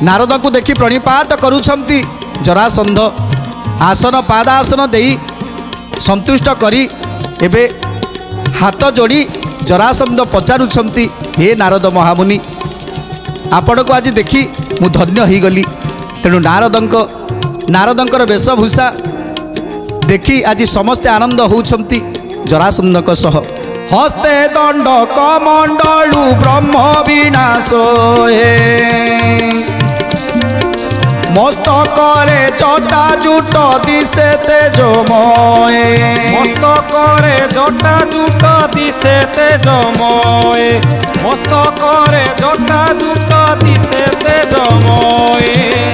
नारद को देखि प्रणिपात करुछंती जरासंध आसन पादासन देई संतुष्ट करी एबे हाथ जोड़ी जरासंध पचारुछंती हे नारद महामुनि आपण को आज देखी मु धन्य हो गली। तेणु नारदंकर वेशभूषा देखी आज समस्ते आनंद होउछंती जरासंधक सह। हस्ते दंड कमंडलु ब्रह्म विनाश मस्तकरे जटा जुट दिशे तेजमय मस्तकरे जटा जुट दिशे तेजमय मस्तकरे जटा जुट दिशे तेजमय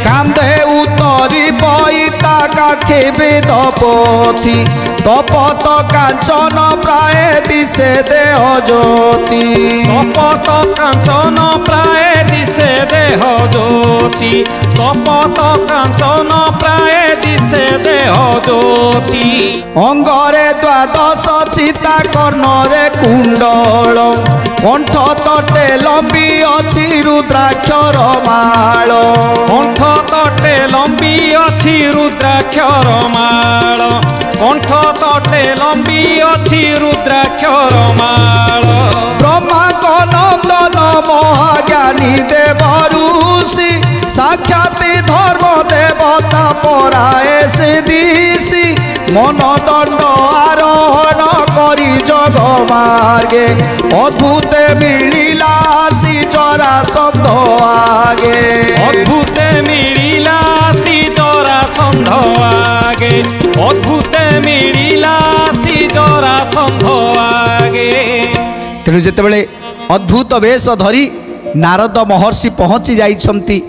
कांधे उतरी पईता काखे वेदपथि तपत कांचन प्राय दिशे देह ज्योति तपत कांचन प्राय दिशे देह ज्योति तपत कांचन प्राय दिशे देह ज्योति अंगरे द्वादश चिता कर्णरे कुंडल कंठ तटे लंबी अछि रुद्राक्षर माळ कंठ तटे लंबी अछि रुद्राक्षर माळ कंठ तटे लंबी अछि रुद्राक्षर माळ ब्रह्मांड नंदन महाज्ञानी देव ऋषि साक्षात धर्म देवता पराए से दिशि मन दंड आरोहण करी जग मार्गे अद्भुत मिलिला आसी जरासंध आगे अद्भुत मिलिला आसी जरासंध आगे अद्भुत मिलिला आसी जरासंध आगे। तेणु जेतेबेले अद्भुत वेश धरी नारद महर्षि पहुँची जाइछंती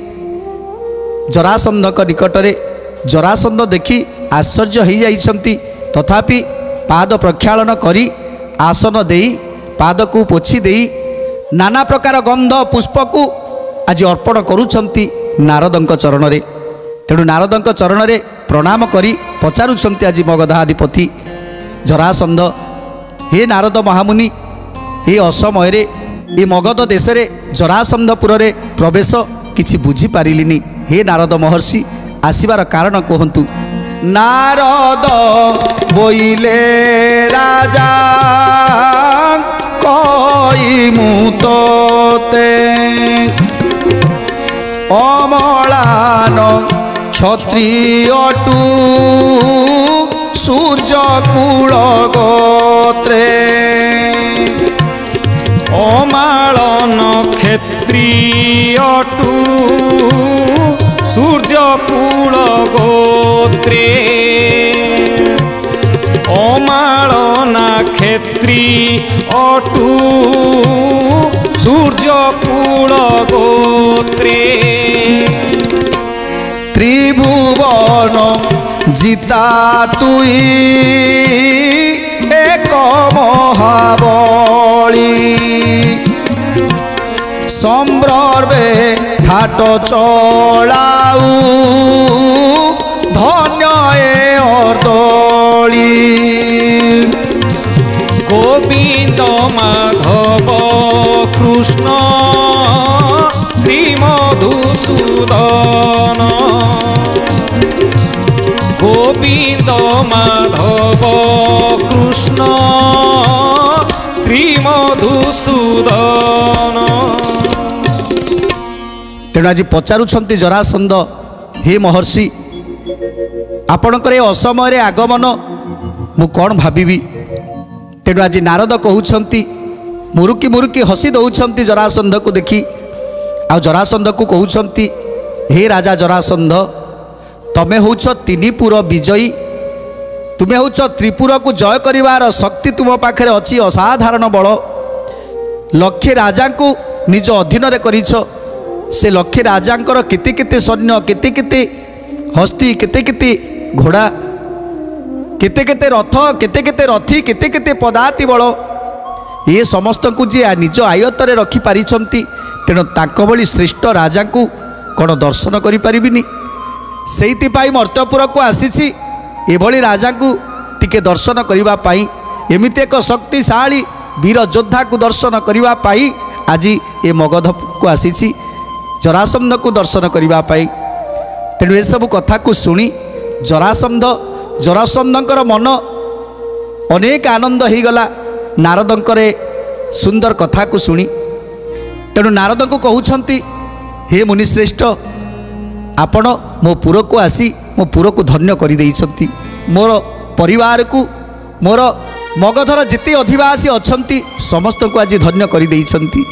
जरासंधक निकटरे जरासंध देखी आश्चर्य हो जाइछंती तथापि पाद प्रक्षालन करी आसन देई पाद को पोछि देई नाना प्रकार गंध पुष्प को आज अर्पण करुछंती नारदंक चरण रे। तेणु नारदंक चरण रे प्रणाम करी पचारुछंती आज मगधाधिपति जरासंध हे नारद महामुनि ये असमय रे ये मगध देश रे जरासंधपुर रे प्रवेश किछि बुझी पारिलिनी हे नारद महर्षि आसीबार कारण कहंतु। नारद बोइले राजा कई मुतते अमलान क्षत्रियटु सूर्यकूल गोत्रे अमालन क्षत्रियटु सूर्यकूल गोत्रे अमालना क्षत्रियटु सूर्यकूल गोत्रे त्रिभुवन जिता तुई एक महाबली सम्भ्रमे घाट चलाऊ धन्य ए अर्दली गोविंद माधव कृष्ण श्री मधुसूदन गोविंद माधव कृष्ण श्री मधुसूदन। तेणु आज पचारुछंती जरासंध हे महर्षि आपणकर ए असमय आगमन मु कौन भाविबी। तेणु आज नारद कहउछंती मुरुकी मुरुकी हसी दउछंती जरासंध को देखी आ जरासंध को कहउछंती हे राजा जरासंध तमे होउछ तिनिपुर विजयी तुमे होउछ त्रिपुर को जय करिवार शक्ति तुम पाखरे अछि असाधारण बल लक्षे राजा को निज अधीन रे करिछ से लक्षे राजांकर केते केते सैन्य केते केते हस्ती केते केते घोड़ा केते केते रथ केते केते रथी केते केते पदाति बल ये समस्त को जी निज आयत्तरे रखि पारिछंती। तेणु तांको भली श्रेष्ठ राजा को कौन दर्शन करि परिबिनी सेइतिपाई मर्त्यपुर को आसीछि एभली राजा को टिके दर्शन करिबा पाई एमिति एक शक्तिशाली वीर योद्धा को दर्शन करिबा पाई आज ए मगध को आसीछि ଜରାସନ୍ଧକୁ ଦର୍ଶନ କରିବା ପାଇଁ। ତେଣୁ ଏସବୁ କଥାକୁ ଶୁଣି ଜରାସନ୍ଧଙ୍କର ମନ ଅନେକ ଆନନ୍ଦ ହୋଇଗଲା ନାରଦଙ୍କର ସୁନ୍ଦର କଥାକୁ ଶୁଣି। ତେଣୁ ନାରଦଙ୍କୁ କହୁଛନ୍ତି, ହେ ମୁନିଶ୍ରେଷ୍ଠ, ଆପଣ ମୋ ପୁରକୁ ଆସି ମୋ ପୁରକୁ ଧନ୍ୟ କରିଦେଇଛନ୍ତି। ମୋର ପରିବାରକୁ, ମୋର ମଗଧର ଯେତେ ଅଧିବାସୀ ଅଛନ୍ତି ସମସ୍ତଙ୍କୁ ଆଜି ଧନ୍ୟ କରିଦେଇଛନ୍ତି।